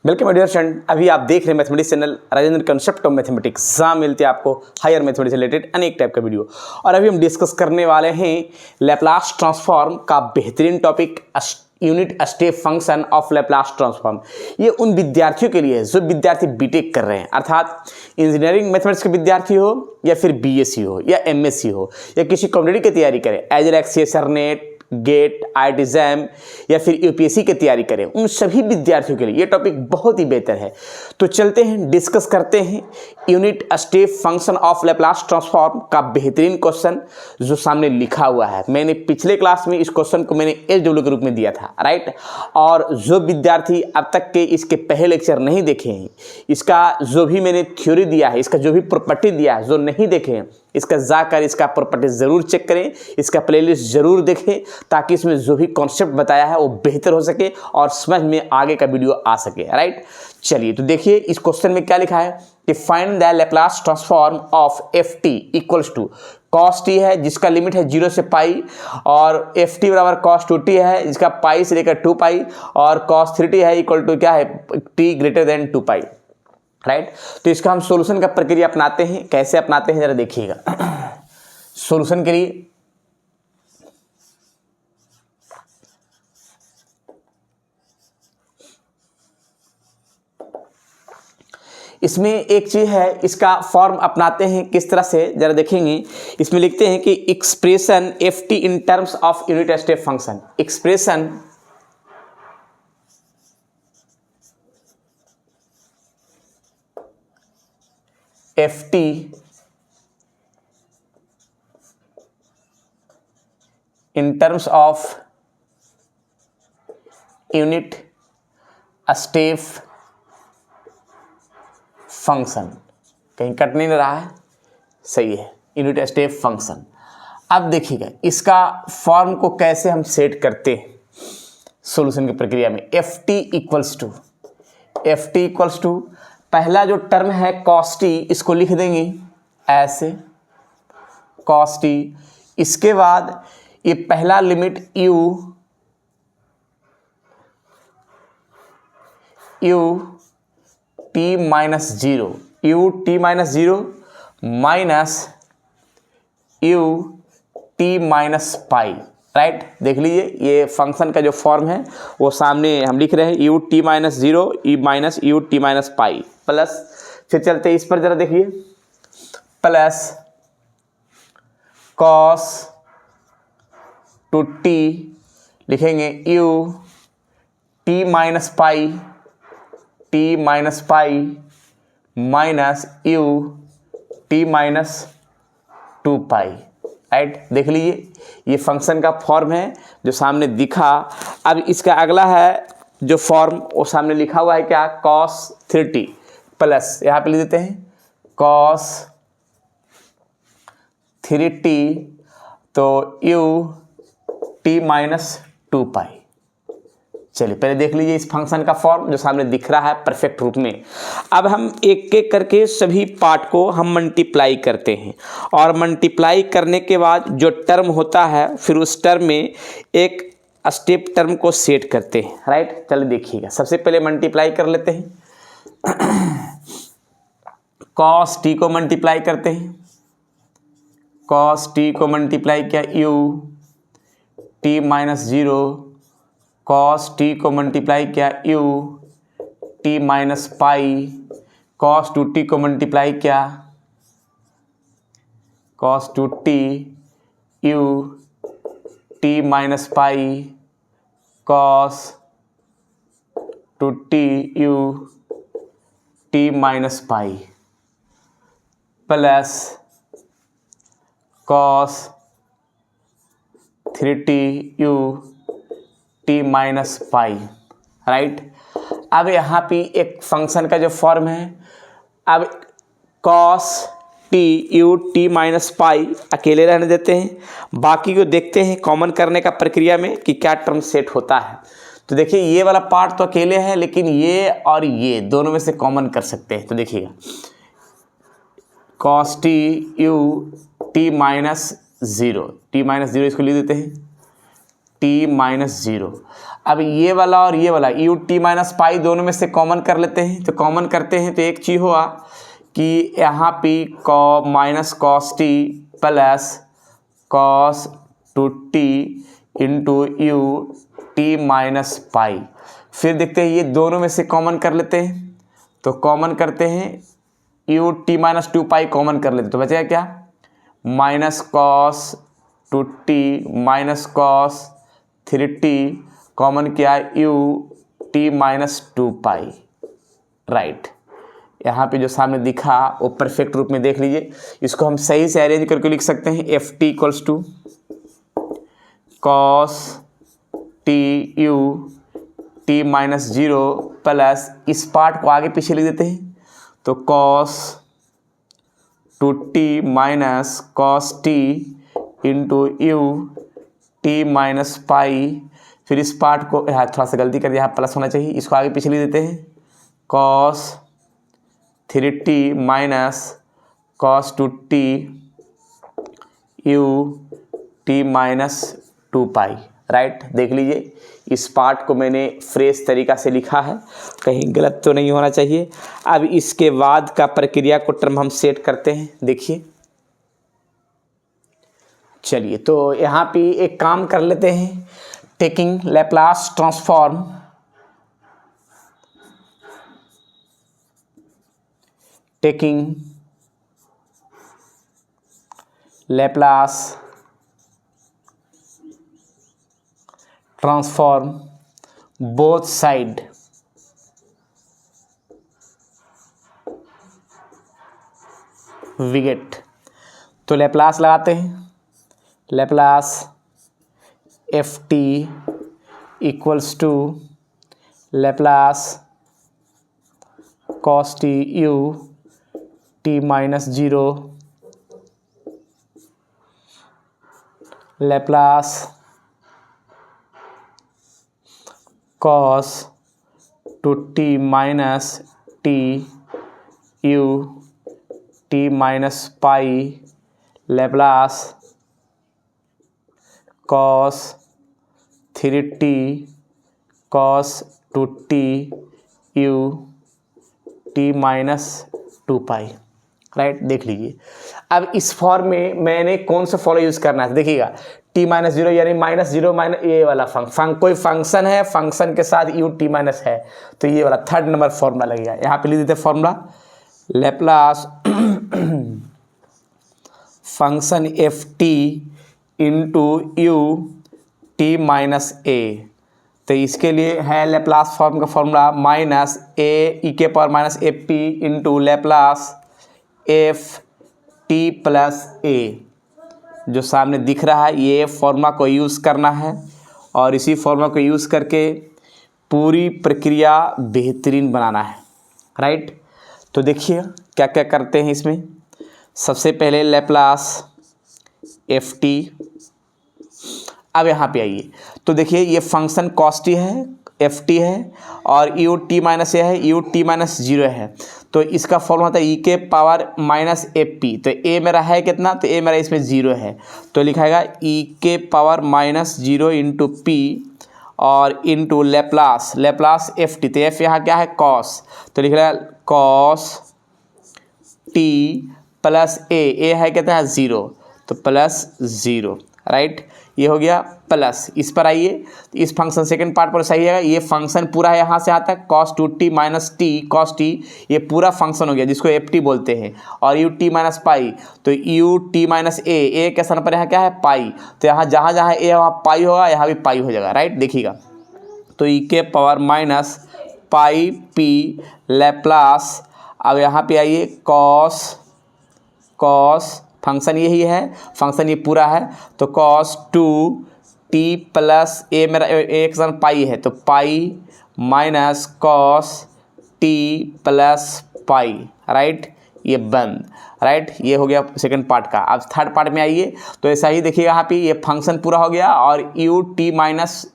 Welcome dear student, अभी आप देख रहे हैं mathematics channel Rajendra concept of mathematics. जहाँ मिलते हैं आपको हायर मैथमेटिक्स से रिलेटेड अनेक टाइप का वीडियो। और अभी हम डिस्कस करने वाले हैं लैप्लास ट्रांसफॉर्म का बेहतरीन topic, unit step function of Laplace transform. ये उन विद्यार्थियों के लिए है जो विद्यार्थी बीटेक कर रहे हैं, अर्थात इंजीनियरिंग मैथमेटिक्स के विद्यार्थी हो या फिर बीएससी हो या एमएससी हो या किसी कॉम्पिटिटिव की तैयारी करें, एजरेक्स, सरनेट, गेट, आईआईटी जैम या फिर यूपीएससी की तैयारी करें, उन सभी विद्यार्थियों के लिए ये टॉपिक बहुत ही बेहतर है। तो चलते हैं, डिस्कस करते हैं unit step function of Laplace transform का बेहतरीन क्वेश्चन जो सामने लिखा हुआ है। मैंने पिछले क्लास में इस क्वेश्चन को मैंने एसडब्ल्यू के रूप में दिया था, राइट। और जो विद्यार्थी अब तक के इसके पहले लेक्चर नहीं देखे हैं, इसका जो भी मैंने थ्योरी दिया है, इसका जो भी प्रॉपर्टी दिया है, जो नहीं देखे हैं, इसका जाकर इसका प्रॉपर्टी ज़रूर चेक करें, इसका प्लेलिस्ट ज़रूर देखें, ताकि इसमें जो भी कॉन्सेप्ट बताया है वो बेहतर हो सके और समझ में आगे का वीडियो आ सके, राइट। चलिए तो देखिए इस क्वेश्चन में क्या लिखा है कि find the Laplace transform of f t equals to cos t है, जिसका लिमिट है 0 से पाई, और एफ टी बराबर कॉस 2t है, जिसका पाई से लेकर 2 पाई, और कॉस 3t है इक्वल टू क्या है, टी ग्रेटर देन 2 पाई, राइट। तो इसका हम सॉल्यूशन का प्रक्रिया अपनाते हैं। कैसे अपनाते हैं जरा देखिएगा। सॉल्यूशन के लिए इसमें एक चीज है, इसका फॉर्म अपनाते हैं किस तरह से जरा देखेंगे। इसमें लिखते हैं कि expression F T in terms of unit step function, expression F T in terms of unit step function, कहीं कट नहीं रहा है, सही है, यूनिट स्टेप फंक्शन। अब देखिएगा इसका फॉर्म को कैसे हम सेट करते हैं सॉल्यूशन की प्रक्रिया में। एफ टी इक्वल्स टू पहला जो टर्म है कॉस टी, इसको लिख देंगे ऐसे कॉस टी। इसके बाद ये पहला limit you t minus zero minus you t minus pi, right. देख लीजिए ये फंक्शन का जो फॉर्म है वो सामने हम लिख रहे हैं, u t minus zero minus you t minus pi plus, फिर चलते हैं इस पर जरा देखिए, प्लस कॉस 2t लिखेंगे you t minus pi minus you t minus 2 pi, right. देख लीजिए ये फंक्शन का फॉर्म है जो सामने दिखा। अब इसका अगला है जो फॉर्म वो सामने लिखा हुआ है क्या, cos 3t प्लस, यहाँ पे लिख देते हैं cos 3t, तो यू टी माइनस 2 पाई। चलिए पहले देख लीजिए इस फंक्शन का फॉर्म जो सामने दिख रहा है परफेक्ट रूप में। अब हम एक एक करके सभी पार्ट को हम मल्टीप्लाई करते हैं, और मल्टीप्लाई करने के बाद जो टर्म होता है फिर उस टर्म में एक स्टेप टर्म को सेट करते हैं, राइट। चलिए देखिएगा, सबसे पहले मल्टीप्लाई कर लेते हैं। कॉस टी को मल्टीप्लाई करते हैं, कॉस टी को मल्टीप्लाई किया u t minus zero, cos T को मल्टीप्लाई किया यू टी माइनस पाई, कॉस 2t को मल्टीप्लाई किया cos 2t you t minus pi, cos 2t you t minus pi plus cos 3t you t minus pi, right. अब यहाँ पे एक function का जो फॉर्म है, अब cos t u t minus पाई अकेले रहने देते हैं, बाकी को देखते हैं कॉमन करने का प्रक्रिया में कि क्या टर्म सेट होता है। तो देखिए ये वाला पार्ट तो अकेले है, लेकिन ये और ये दोनों में से कॉमन कर सकते हैं। तो देखिएगा cos t u t minus zero इसको लिख देते हैं टी माइनस जीरो। अब ये वाला और ये वाला यू टी माइनस पाई दोनों में से कॉमन कर लेते हैं। तो कॉमन करते हैं तो एक चीज़ हुआ कि यहाँ पे minus cos T plus cos two T into u t minus pi. फिर देखते हैं ये दोनों में से कॉमन कर लेते हैं। तो कॉमन करते हैं u t minus two pi common कर लेते, तो बचेगा क्या, minus cos two t minus cos three t common किया u t minus two pi. Right, यहाँ पे जो सामने दिखा वो परफेक्ट रूप में देख लीजिए। इसको हम सही से अरेंज करके लिख सकते हैं f t equals to cos t u t minus zero plus इस पार्ट को आगे पीछे लिख देते हैं। तो cos two t minus cos t into u t minus pi. फिर इस पार्ट को यहाँ थोड़ा सा गलती कर दिया, यहाँ प्लस होना चाहिए, इसको आगे पीछे लिख देते हैं cos three t minus cos two t u t minus two pi. Right, देख लीजिए इस पार्ट को मैंने फ्रेश तरीका से लिखा है, कहीं गलत तो नहीं होना चाहिए। अब इसके बाद का प्रक्रिया को टर्म हम सेट करते हैं। देखिए चलिए, तो यहाँ पे एक काम कर लेते हैं, taking Laplace transform taking Laplace transform both side we get. तो लैप्लास लगाते हैं, Laplace f t equals to Laplace cos t u t minus zero Laplace cos two t minus t u t minus pi Laplace cos three t cos two t u t minus two pi. Right, देख लीजिए अब इस form में मैंने कौन सा follow use करना है। देखिएगा टी माइनस जीरो यानी माइनस जीरो माइनस ये वाला कोई फंक्शन है, फंक्शन के साथ यू टी माइनस है, तो ये वाला थर्ड नंबर फॉर्मूला लगेगा। यहाँ पे लिख देते formula Laplace function f t into u t minus a. तो इसके लिए है लैप्लास फॉर्म का फॉर्मूला माइनस ए ई के power minus f p into Laplace f t plus a. जो सामने दिख रहा है ये फॉर्मूला को यूज़ करना है और इसी फॉर्मूला को यूज़ करके पूरी प्रक्रिया बेहतरीन बनाना है। राइट, तो देखिए क्या क्या करते हैं इसमें। सबसे पहले लैप्लास एफ टी। अब यहाँ पे आइए तो देखिए ये फंक्शन कॉस टी है, एफ टी है और यू टी माइनस ए है, यू टी माइनस जीरो है। तो इसका फॉर्मूला होता है ई के पावर माइनस एफ पी। तो ए मेरा है कितना, तो ए मेरा इसमें जीरो है, तो लिखाएगा ई के power minus zero into P और इंटू लैप्लास एफ टी। तो एफ यहाँ क्या है कॉस, तो लिख रहा है कॉस टी प्लस ए है कितना है जीरो, तो प्लस ज़ीरो। राइट, ये हो गया प्लस। इस पर आइए तो इस फंक्शन सेकंड पार्ट पर सही है, ये फंक्शन पूरा है यहाँ से आता है cos two t minus T cos T, ये पूरा फंक्शन हो गया जिसको एफ टी बोलते हैं। और यू टी माइनस पाई, तो यू टी माइनस ए के स्थान पर यहाँ क्या है पाई, तो यहाँ जहाँ जहाँ ए वहाँ पाई होगा, यहाँ भी पाई हो जाएगा। राइट, देखिएगा तो ई के power minus pi P Laplace. अब यहाँ पे आइए कॉस फंक्शन यही है, फंक्शन ये पूरा है, तो कॉस टू टी प्लस ए मेरा एक सन पाई है, तो pi minus cos T plus pi. Right, ये बंद। राइट, ये हो गया सेकंड पार्ट का। अब थर्ड पार्ट में आइए तो ऐसा ही देखिए यहाँ पे ये फंक्शन पूरा हो गया और यू टी माइनस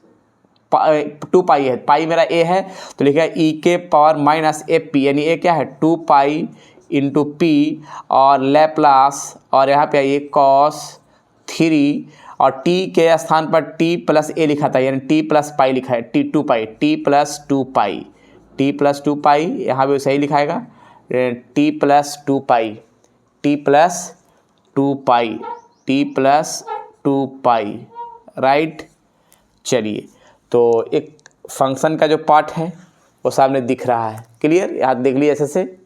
टू पाई है, पाई मेरा ए है, तो लिखा ई के पावर माइनस एफ पी, यानी ए क्या है टू पाई इंटू पी और लैप्लास। और यहाँ पे आइए कॉस थ्री और t के स्थान पर t प्लस a लिखा था, यानी t प्लस पाई लिखा है, t 2 पाई, t प्लस 2 पाई, t प्लस 2 पाई, यहाँ भी सही लिखाएगा, t प्लस 2 पाई, t प्लस 2 पाई, t प्लस 2 पाई, राइट। चलिए, तो एक फंक्शन का जो पार्ट है वो सामने दिख रहा है, क्लियर, यहाँ देख लीजिए ऐसे से।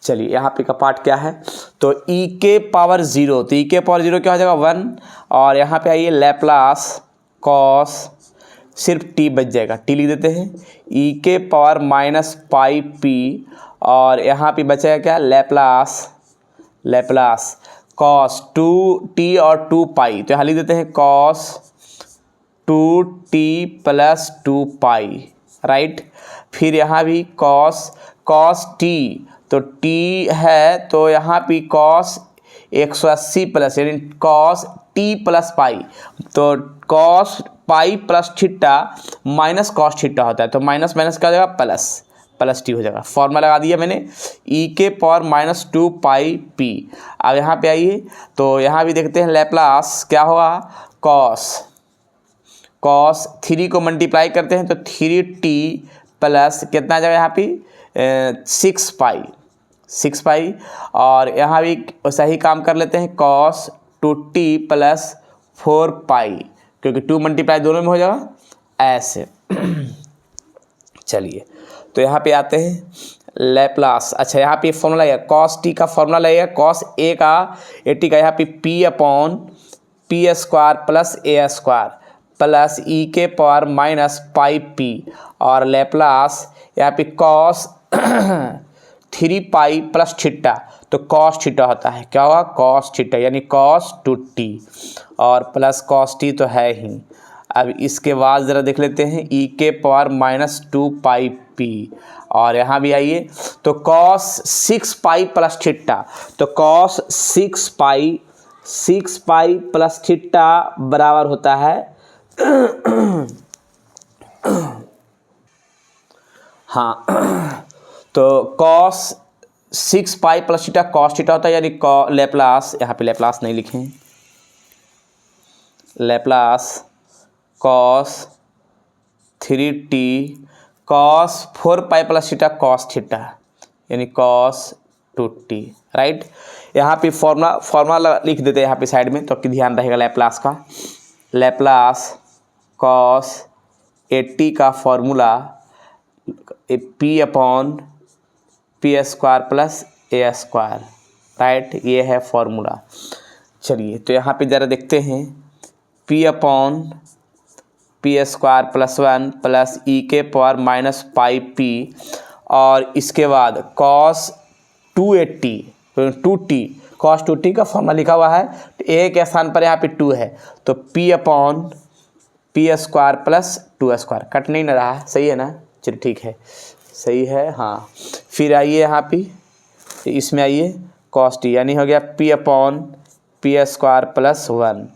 चलिए, यहाँ पे का पार्ट क्या है, तो e के पावर 0, तो e के पावर 0 क्या हो जाएगा 1, और यहाँ पे आइए लैप्लास कॉस, सिर्फ t बच जाएगा, t लिख देते हैं, e के पावर माइनस पाई पी, और यहाँ पे बचेगा क्या लैप्लास कॉस 2t और 2 पाई, तो यहाँ लिख देते हैं कॉस 2t प्लस 2 पाई, राइट। फिर यहाँ भी कॉस t, तो t है तो यहाँ पे कॉस 180 प्लस, यानी कॉस t प्लस पाई, तो cos pi plus theta minus cos theta होता है, तो माइनस माइनस क्या हो जाएगा प्लस टी हो जाएगा। फॉर्मूला लगा दिया मैंने, e के पावर माइनस 2 पाई पी। अब यहाँ पे आइए, तो यहाँ भी देखते हैं लैप्लास क्या होगा, कॉस 3 को मल्टीप्लाई करते हैं तो 3t प्लस कितना आ जाएगा यहाँ पे 6 पाई, और यहाँ भी वैसा ही काम कर लेते हैं, कॉस 2t प्लस 4 पाई, क्योंकि 2 मल्टीप्लाई दोनों में हो जाएगा ऐसे। चलिए, तो यहाँ पे आते हैं लैप्लास, अच्छा यहाँ पे फॉर्मूला है कॉस टी का, फॉर्मूला लगेगा कॉस ए का टी का, यहाँ पे p upon p square plus a square plus e के पावर माइनस पाई पी, और लैप्लास यहाँ पे कॉस 3 पाई प्लस थीटा, तो कॉस थीटा होता है, क्या होगा कॉस थीटा, यानी कॉस 2t, और प्लस कॉस टी तो है ही। अब इसके बाद ज़रा देख लेते हैं e के पावर माइनस 2 पाई पी, और यहाँ भी आइए, तो कॉस 6 पाई प्लस थीटा, तो कॉस 6 पाई प्लस थीटा बराबर होता है हाँ, तो कॉस 6 पाई प्लस थीटा कॉस थीटा होता है, यानी लैप्लास, यहाँ पे लैप्लास नहीं लिखें, लैप्लास कॉस 3t कॉस 4 पाई प्लस थीटा कॉस थीटा, यानी कॉस 2t, राइट। यहाँ पे फॉर्मूला लिख देते हैं यहाँ पे साइड में, तो आपकी ध्यान रहेगा लैप्लास का, लैप्लास कॉस 80 का formula p upon p square plus a square, right, ये है फॉर्मूला। चलिए, तो यहाँ पे ज़रा देखते हैं, p upon p square plus 1 plus e के पावर माइनस पाई पी, और इसके बाद कॉस 2t कॉस 2t का फॉर्मूला लिखा हुआ है, तो ए के स्थान पर यहाँ पे 2 है, तो p upon p square plus 2 square, cut नहीं ना रहा, सही है ना, चलिए ठीक है, सही है, हाँ। फिर आइए यहाँ पे, इसमें आइए कॉस टी, यानी हो गया p upon p square plus 1,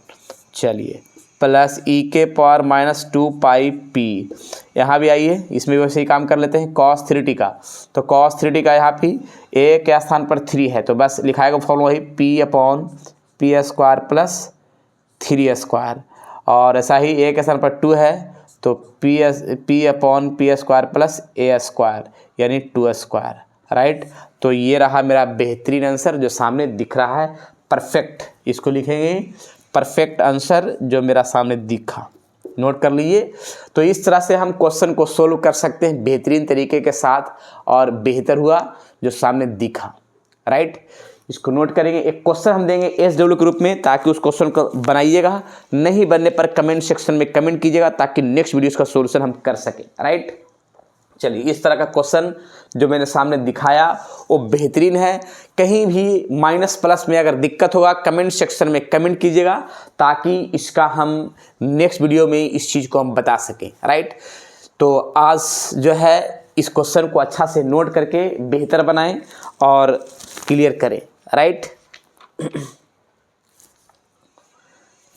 चलिए, प्लस ई के पावर माइनस 2 पाई पी। यहाँ भी आइए, इसमें भी वैसे ही काम कर लेते हैं, कॉस 3t का, तो कॉस 3t का यहाँ पे ए के स्थान पर 3 है, तो बस लिखाएगा फॉर्मूला वही p upon p square plus 3 square, और ऐसा ही ए के स्थान पर 2 है, तो p upon p square plus a square, यानी 2 स्क्वायर, राइट। तो ये रहा मेरा बेहतरीन आंसर जो सामने दिख रहा है, परफेक्ट, इसको लिखेंगे परफेक्ट आंसर जो मेरा सामने दिखा, नोट कर लीजिए। तो इस तरह से हम क्वेश्चन को सोल्व कर सकते हैं बेहतरीन तरीके के साथ, और बेहतर हुआ जो सामने दिखा, राइट। इसको नोट करेंगे, एक क्वेश्चन हम देंगे SW के रूप में, ताकि उस क्वेश्चन को बनाइएगा, नहीं बनने पर कमेंट सेक्शन में कमेंट कीजिएगा, ताकि नेक्स्ट वीडियोस का सोल्यूशन हम कर सकें, राइट। चलिए, इस तरह का क्वेश्चन जो मैंने सामने दिखाया वो बेहतरीन है। कहीं भी माइनस प्लस में अगर दिक्कत होगा कमेंट सेक्शन में कमेंट कीजिएगा, ताकि इसका हम नेक्स्ट वीडियो में इस चीज़ को हम बता सकें, राइट। तो आज जो है इस क्वेश्चन को अच्छा से नोट करके बेहतर बनाएं और क्लियर करें, राइट।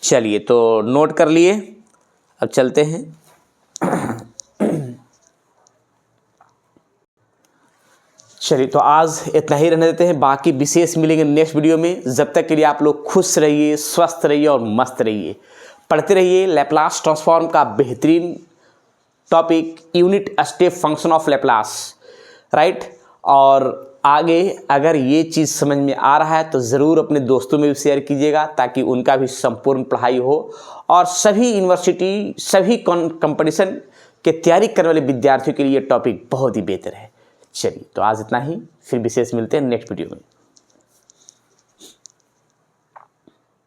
चलिए, तो नोट कर लिए, अब चलते हैं। चलिए तो आज इतना ही रहने देते हैं, बाकी विशेष मिलेंगे नेक्स्ट वीडियो में। जब तक के लिए आप लोग खुश रहिए, स्वस्थ रहिए और मस्त रहिए। पढ़ते रहिए लैप्लास ट्रांसफॉर्म का बेहतरीन topic unit step function of Laplace, right. और आगे अगर ये चीज़ समझ में आ रहा है तो ज़रूर अपने दोस्तों में भी शेयर कीजिएगा, ताकि उनका भी संपूर्ण पढ़ाई हो और सभी यूनिवर्सिटी, सभी कंपटीशन के तैयारी करने वाले विद्यार्थियों के लिए टॉपिक बहुत ही बेहतर है। चलिए तो आज इतना ही, फिर विशेष मिलते हैं नेक्स्ट वीडियो में।